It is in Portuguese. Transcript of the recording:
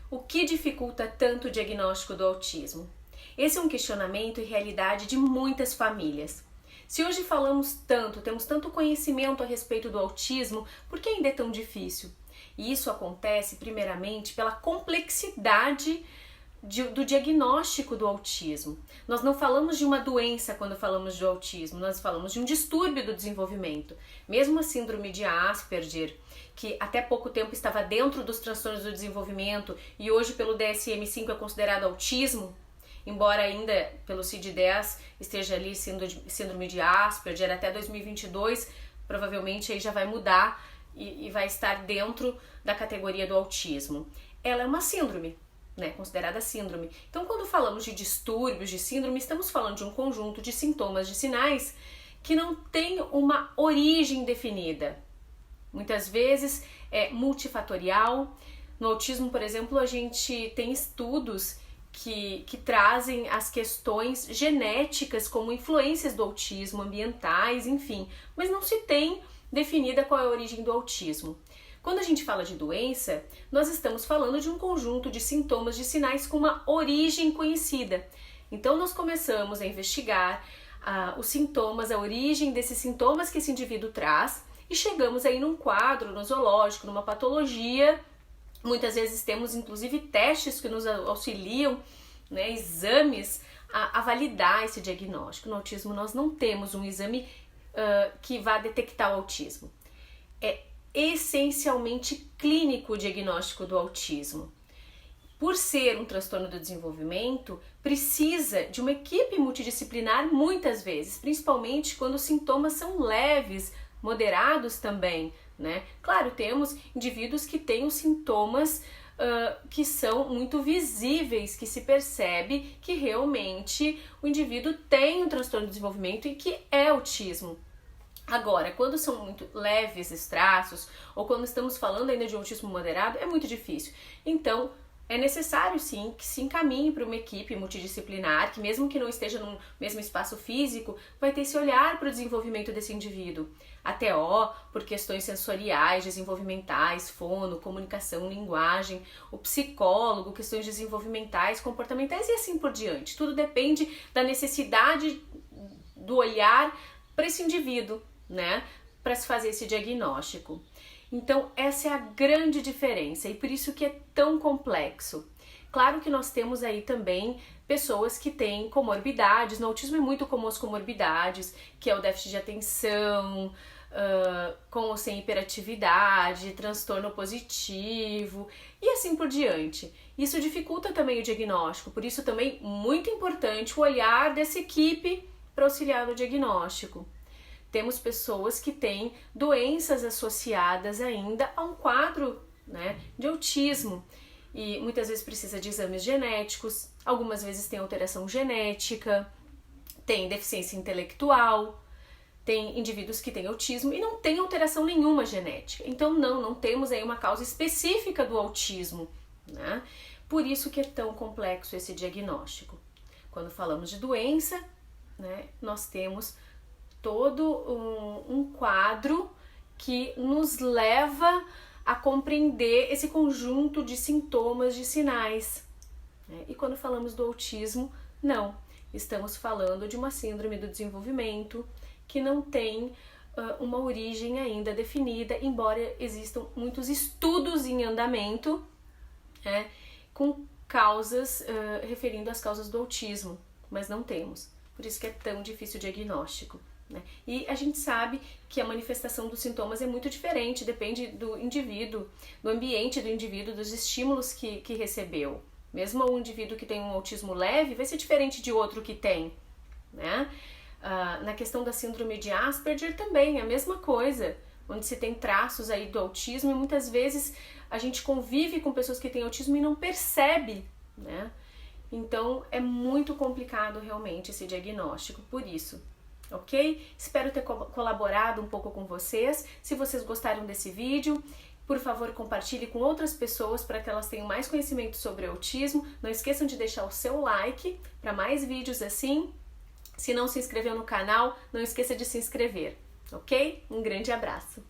O que dificulta tanto o diagnóstico do autismo? Esse é um questionamento e realidade de muitas famílias. Se hoje falamos tanto, temos tanto conhecimento a respeito do autismo, por que ainda é tão difícil? E isso acontece primeiramente pela complexidade do diagnóstico do autismo. Nós não falamos de uma doença quando falamos de autismo, nós falamos de um distúrbio do desenvolvimento. Mesmo a síndrome de Asperger, que até pouco tempo estava dentro dos transtornos do desenvolvimento e hoje pelo DSM-5 é considerado autismo, embora ainda pelo CID-10 esteja ali síndrome de Asperger, até 2022 provavelmente aí já vai mudar e vai estar dentro da categoria do autismo. Ela é uma síndrome, né, considerada síndrome. Então, quando falamos de distúrbios de síndrome, estamos falando de um conjunto de sintomas, de sinais que não tem uma origem definida. Muitas vezes é multifatorial. No autismo, por exemplo, a gente tem estudos que trazem as questões genéticas como influências do autismo, ambientais, enfim, mas não se tem definida qual é a origem do autismo. Quando a gente fala de doença, nós estamos falando de um conjunto de sintomas, de sinais com uma origem conhecida. Então nós começamos a investigar os sintomas, a origem desses sintomas que esse indivíduo traz e chegamos aí num quadro nosológico, numa patologia. Muitas vezes temos inclusive testes que nos auxiliam, né, exames a validar esse diagnóstico. No autismo nós não temos um exame que vá detectar o autismo. É essencialmente clínico o diagnóstico do autismo. Por ser um transtorno do desenvolvimento, precisa de uma equipe multidisciplinar muitas vezes, principalmente quando os sintomas são leves, moderados também, né? Claro, temos indivíduos que têm os sintomas que são muito visíveis, que se percebe que realmente o indivíduo tem um transtorno de desenvolvimento e que é autismo. Agora, quando são muito leves esses traços, ou quando estamos falando ainda de um autismo moderado, é muito difícil. Então, é necessário sim que se encaminhe para uma equipe multidisciplinar, que mesmo que não esteja no mesmo espaço físico, vai ter esse olhar para o desenvolvimento desse indivíduo. A TO, por questões sensoriais, desenvolvimentais, fono, comunicação, linguagem, o psicólogo, questões desenvolvimentais, comportamentais e assim por diante. Tudo depende da necessidade do olhar para esse indivíduo, né, para se fazer esse diagnóstico. Então essa é a grande diferença e por isso que é tão complexo. Claro que nós temos aí também pessoas que têm comorbidades, no autismo é muito comum as comorbidades, que é o déficit de atenção, com ou sem hiperatividade, transtorno positivo e assim por diante. Isso dificulta também o diagnóstico, por isso também muito importante o olhar dessa equipe para auxiliar no diagnóstico. Temos pessoas que têm doenças associadas ainda a um quadro, né, de autismo e muitas vezes precisa de exames genéticos, algumas vezes tem alteração genética, tem deficiência intelectual, tem indivíduos que têm autismo e não tem alteração nenhuma genética. Então não temos aí uma causa específica do autismo, né? Por isso que é tão complexo esse diagnóstico. Quando falamos de doença, né, nós temos todo um quadro que nos leva a compreender esse conjunto de sintomas, de sinais, né? E quando falamos do autismo, não. Estamos falando de uma síndrome do desenvolvimento que não tem uma origem ainda definida, embora existam muitos estudos em andamento, né, com causas, referindo às causas do autismo, mas não temos. Por isso que é tão difícil o diagnóstico, né? E a gente sabe que a manifestação dos sintomas é muito diferente, depende do indivíduo, do ambiente do indivíduo, dos estímulos que recebeu. Mesmo um indivíduo que tem um autismo leve vai ser diferente de outro que tem, né? Na questão da síndrome de Asperger também é a mesma coisa, onde se tem traços aí do autismo e muitas vezes a gente convive com pessoas que têm autismo e não percebe, né? Então é muito complicado realmente esse diagnóstico, por isso. Ok? Espero ter colaborado um pouco com vocês. Se vocês gostaram desse vídeo, por favor, compartilhe com outras pessoas para que elas tenham mais conhecimento sobre autismo. Não esqueçam de deixar o seu like para mais vídeos assim. Se não se inscreveu no canal, não esqueça de se inscrever, ok? Um grande abraço!